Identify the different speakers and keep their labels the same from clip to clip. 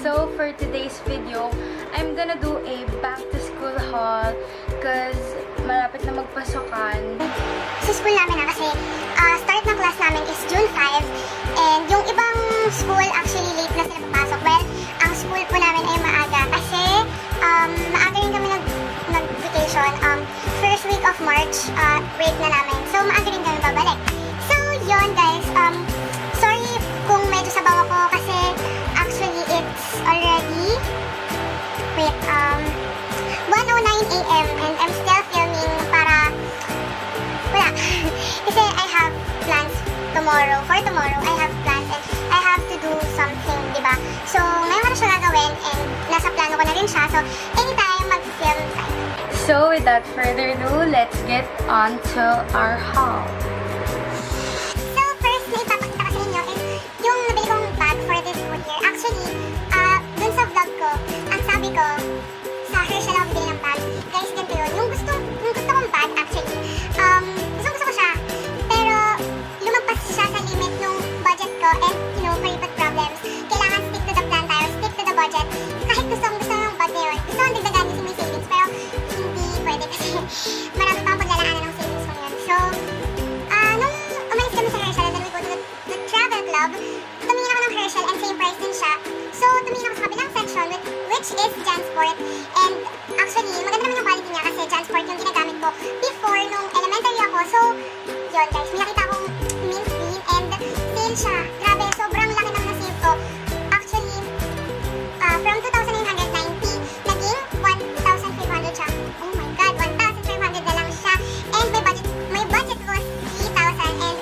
Speaker 1: So for today's video, I'm gonna do a back-to-school haul because malapit na magpasukan.
Speaker 2: Sa school namin kasi start ng class namin is June 5 and yung ibang school actually late na sila papasok. Well, ang school po namin ay maaga kasi maaga rin kami nag-vacation. First week of March, break na namin. So maaga rin kami babalik. So yun guys, sorry kung medyo sabaw ako kasi actually it's already 1:09 AM and I'm still filming para wala. Kasi I have plans tomorrow. For tomorrow, I have plans and I have to do something, diba? So, ngayon ko na siya gagawin and nasa plano ko na rin siya. So, anytime mag-film tayo.
Speaker 1: So without further ado, let's get on to our haul.
Speaker 2: So, first na ipapakita ko sa inyo is yung nabili kong bag for this school year. Actually, dun sa vlog ko, ang sabi ko, sa Herschel ako bibili ng bag. Guys, ganito yun. Yung gusto kong bag, actually, gusto ko siya. Pero, lumagpas siya sa limit ng budget ko and, you know, for iba't problems. Kailangan stick to the plan tayo, stick to the budget. Kahit gusto yung bag na yun. Gusto kong dagdagan yung may savings, pero hindi pwede kasi marami pang paglalaanan ng savings ko yun. So, nung umalis kami sa Herschel and then we go to the travel club, tumingin ako ng Herschel and same price din siya. So, tumingin ako sa kabilang section which is Jansport. And actually, maganda naman yung quality niya kasi Jansport yung ginagamit ko before nung elementary ako. So, yun guys, may nakita akong mint green and sale siya. Grabe, sobrang laki naman na save ko. Actually, from 2,990, naging 1,500 siya. Oh my god, 1,500 na lang siya. And my budget was 3,000 and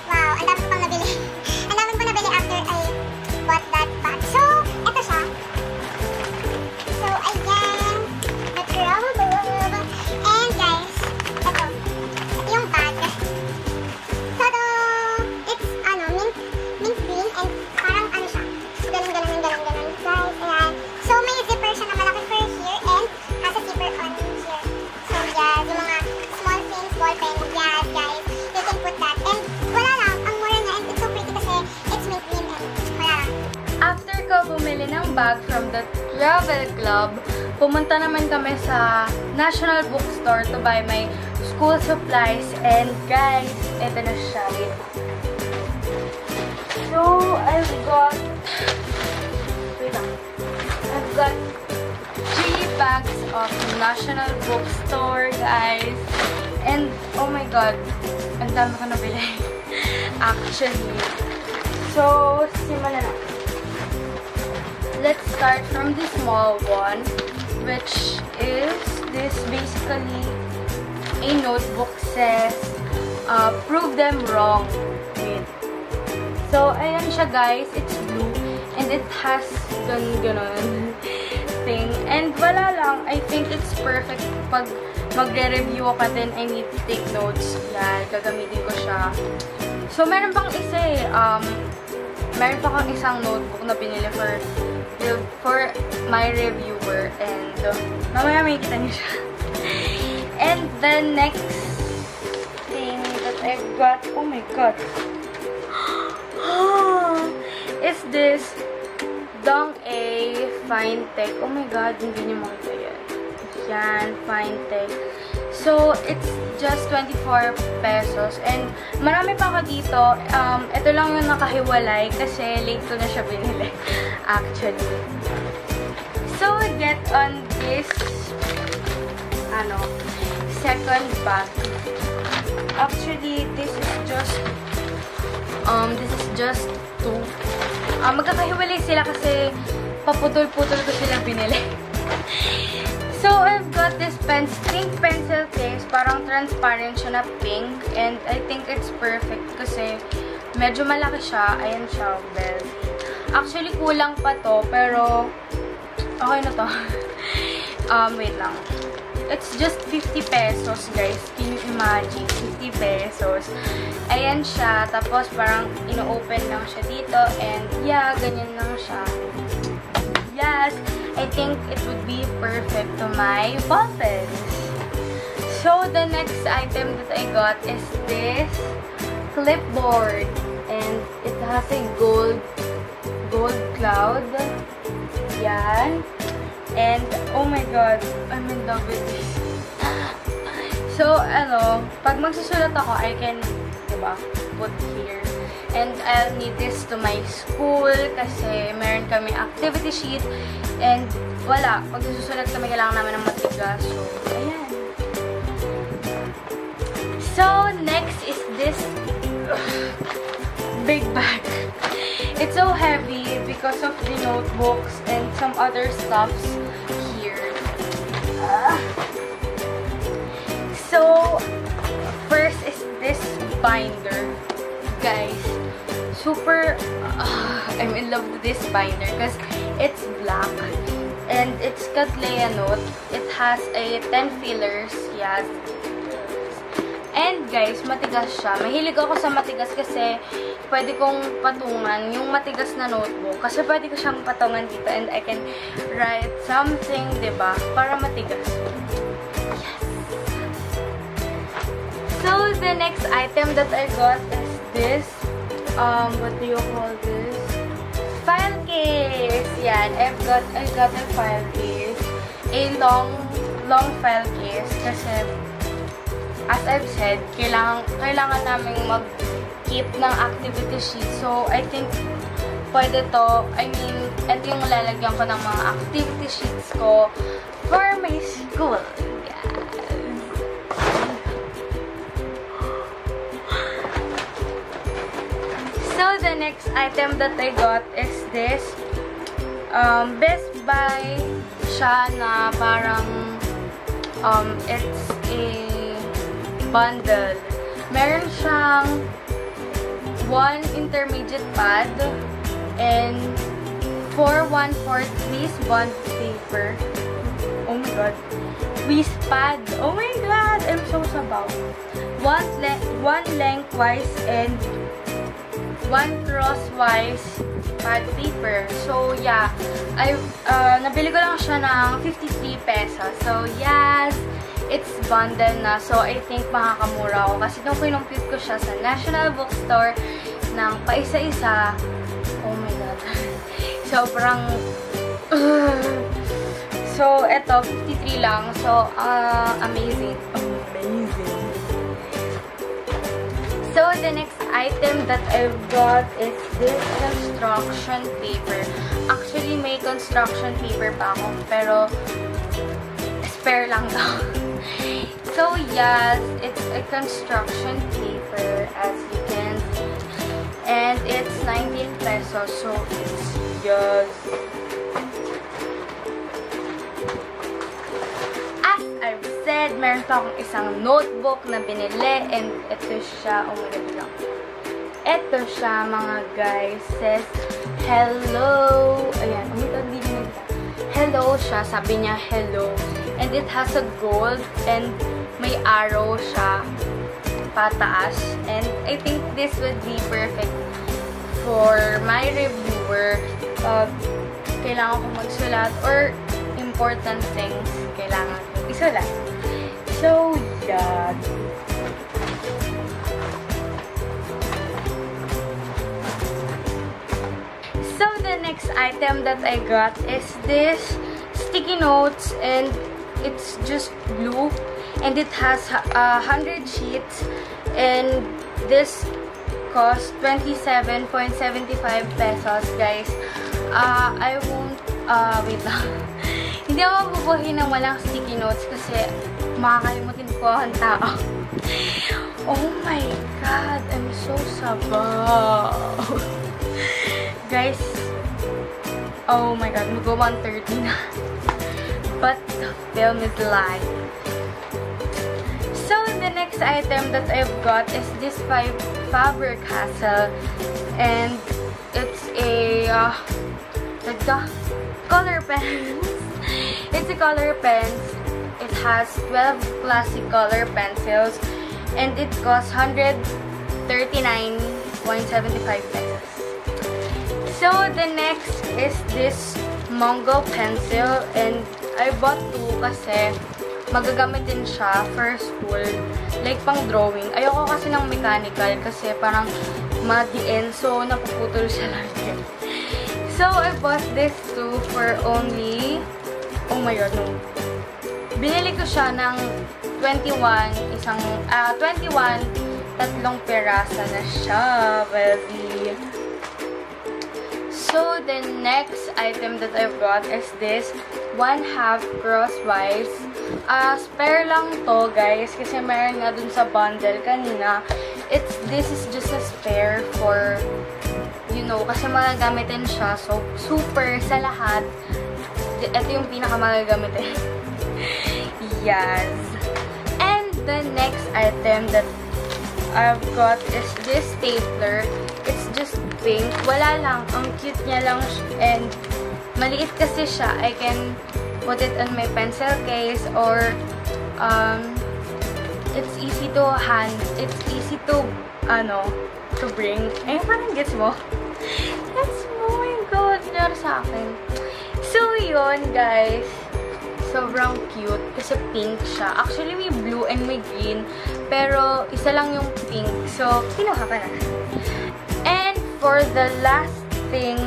Speaker 2: wow, ang dami ko pang nabili. Ang dami ko nabili after I bought that bag. So, eto siya. So, ayan. The travel club. And guys, eto. Yung bag. Tada! It's, mint green and parang ano siya. Ganon. Guys, ayan. So, may zipper siya na malaki for here and has a zipper on here. So, yeah, yung mga small things, ball pen, yes, guys. You can put that. And wala lang, ang mura niya and it's so pretty kasi it's mint green and wala lang.
Speaker 1: After ko bumili ng bag from the travel club, pumunta naman kami sa National Bookstore to buy my school supplies. And guys, ito na siya. So, I've got 3 bags of National Bookstore, guys. And, oh my god, ang dami ko nabili. Actually. So, simulan na. Let's start from the small one, which is this basically a notebook says, prove them wrong. Wait. So, ayan siya guys. It's blue. And it has ganon thing. And wala lang. I think it's perfect pag magre-review ka din. I need to take notes. Yan. Gagamitin ko siya. So, meron pang isa eh. Meron pa kang isang notebook na binili for my reviewer. And mamaya may kita niyo siya. And the next thing that I've got, oh my god, is this Dong-A Fine-Tech. Oh my god, hindi niyo makita yan. Yan, Fine-Tech. So, it's just 24 pesos. And marami pa ako dito. Ito lang yung nakahiwalay kasi late ko na siya binili. Actually. So, we get on this second bag. Actually, this is just 2. Magkakahiwalay sila kasi paputol-putol ko sila binili. So, I've got this pink pencil case. Parang transparent siya na pink. And I think it's perfect kasi medyo malaki siya. Ayan siya, well. Actually, kulang pa to. Pero, okay na to. Wait lang. It's just 50 pesos, guys. Can you imagine? 50 pesos. Ayan siya. Tapos, parang ino-open lang siya dito. And, yeah, ganyan lang siya. Yes! I think it would be perfect to my ball pens. So, the next item that I got is this clipboard. And it has a gold cloud. Yan. And, oh my god, I'm in love with this. So, pag magsusulat ako, I can, diba, put here. And I'll need this to my school kasi meron kami activity sheet. And wala, pag susulat kami, kailangan namin ng matigas. So, ayan. So, next is this big bag. It's so heavy because of the notebooks and some other stuffs here. So, first is this binder. Guys, super, I'm in love with this binder because it's black and it's Cattleya note. It has a 10 fillers, yes. And guys, matigas siya. Mahilig ako sa matigas kasi pwede kong patungan yung matigas na notebook. Kasi pwede ko siyang patungan dito and I can write something, diba? Para matigas. Yes! So, the next item that I got is this. What do you call this? File case! Yan. I got a file case. A long file case. Kasi, as I've said, kailangan naming mag-keep ng activity sheet. So, I think, pwede to. I mean, ito yung lalagyan ko ng mga activity sheets ko for my school. Yes. So, the next item that I got is this. Best Buy siya na parang, it's a bundle. Meron siyang 1 intermediate pad and 4 1/4 crease bond paper. Oh my god. Crease pad. Oh my god. I'm so sabaw. 1 lengthwise and 1 crosswise pad paper. So, yeah. Nabili ko lang siya ng 53 pesos. So, yes. It's bundle na. So, I think makakamura ako. Kasi nung kinumpute ko siya sa National Bookstore ng paisa-isa. Oh my god. Sobrang... So, eto, 53 lang. So, amazing. Amazing. So, the next item that I've got is this construction paper. Actually, may construction paper pa ako. Pero, spare lang daw. So, yes, it's a construction paper, as you can see. And it's 19 pesos. So, it's just... As I've said, meron pa akong isang notebook na binili. And ito siya. Oh my god lang. Ito siya, mga guys. Says, hello. Ayan. Oh my god, hindi nyo nagta. Hello siya. Sabi niya, hello. And it has a gold and may arrow siya pataas. And I think this would be perfect for my reviewer. Kailangan ko magsulat or important things kailangan ko isulat. So, yeah. So, the next item that I got is this sticky notes and it's just blue and it has 100 sheets and this cost 27.75 pesos, guys. I won't, wait lang. Hindi ako mabubuhay ng walang sticky notes kasi makakalimutin ko ang tao. Oh my god, I'm so sabaw. Guys, oh my god, mag-go 1:30 na. But the film is live. So, the next item that I've got is this Faber-Castell. And it's a, like the color pens. It's a color pens. It has 12 classic color pencils. And it costs 139.75 pesos. So, the next is this Mongo pencil. And I bought 2 kasi magagamit din siya for school. Like, pang drawing. Ayoko kasi ng mechanical kasi parang madiin. So, napuputol siya lagi. So, I bought this too for only, oh my god, no. Binili ko siya ng 21, tatlong peraso na siya, baby. So, the next item that I bought is this 1/2 crosswise. Spare lang to, guys, kasi meron nga dun sa bundle kanina. This is just a spare for, you know, kasi magagamitin siya. So, super sa lahat. Ito yung pinakamagagamitin. Yes. And the next item that I've got is this stapler. It's just pink. Wala lang. Ang cute niya lang. And maliit kasi siya. I can put it on my pencil case or it's easy to it's easy to to bring. Ay, parang gets mo? Gets mo? Oh my god, nangyari sa akin. So, yun, guys. Sobrang cute kasi pink siya. Actually, may blue and may green. Pero, isa lang yung pink. So, kinuha ka na. And for the last thing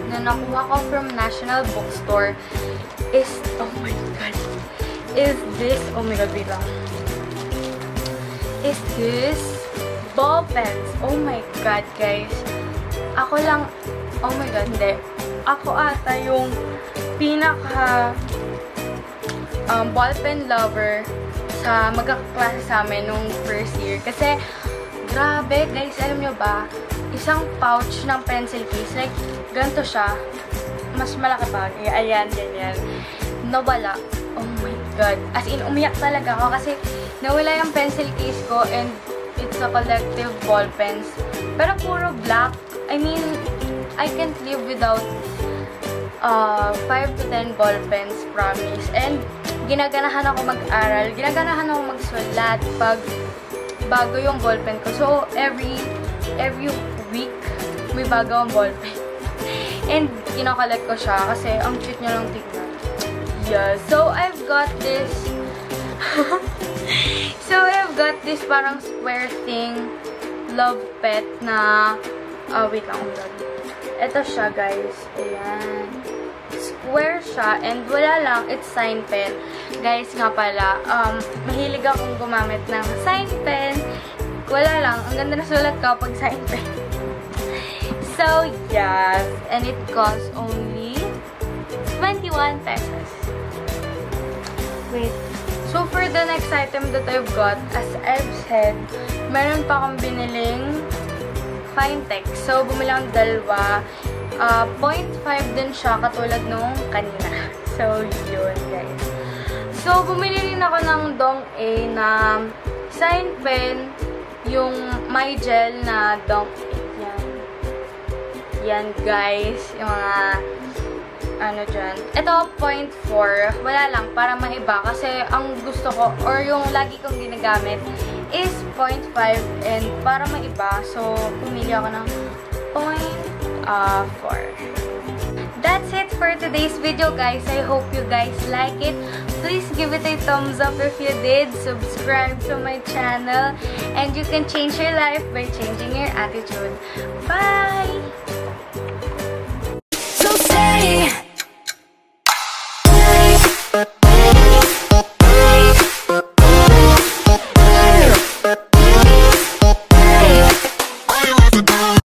Speaker 1: na nakuha ko from National Bookstore is, oh my god, is this, oh my god, wait lang. Is this ball pens. Oh my god, guys. Ako lang, oh my god, hindi. Ako ata yung pinaka ballpen lover sa magkakaklase sa amin nung first year. Kasi, grabe, guys, alam nyo ba, isang pouch ng pencil case, like, ganito siya, mas malaki pa, ayan, ganyan, nawala. Oh my god. As in, umiyak talaga ako kasi nawala yung pencil case ko and it's a collective ball pens. Pero puro black. I mean, I can't live without 5 to 10 ball pens, promise. And ginaganahan ako mag-aral, ginaganahan ako magsulat pag bago yung ball pen ko. So, every week, may bago ang ball pen. And kinokollect ko siya kasi ang cute niya lang tignan. Yeah, so I've got this parang square thing love pet na wait lang, ito siya, guys. Ayan, square siya and wala lang, it's sign pen. Guys, nga pala, mahilig akong gumamit ng sign pen. Wala lang, ang ganda na sulat ko pag sign pen. So, yes, and it costs only 21 pesos. Wait. So, for the next item that I've got, as I've said, meron pa akong biniling Fine-Tex. So, bumili akong dalawa. 0.5 din siya, katulad nung kanina. So, yun, guys. So, bumili rin ako ng Dong-A na sign pen, yung My Gel na Dong-A. Yan. Yan, guys. Yung mga dyan. Ito, 0.4. Wala lang, para maiba. Kasi, ang gusto ko, or yung lagi kong ginagamit, is 0.5. And, para maiba, so, pumili ako ng 0.4. That's it for today's video, guys. I hope you guys like it. Please give it a thumbs up if you did. Subscribe to my channel. And you can change your life by changing your attitude. Bye!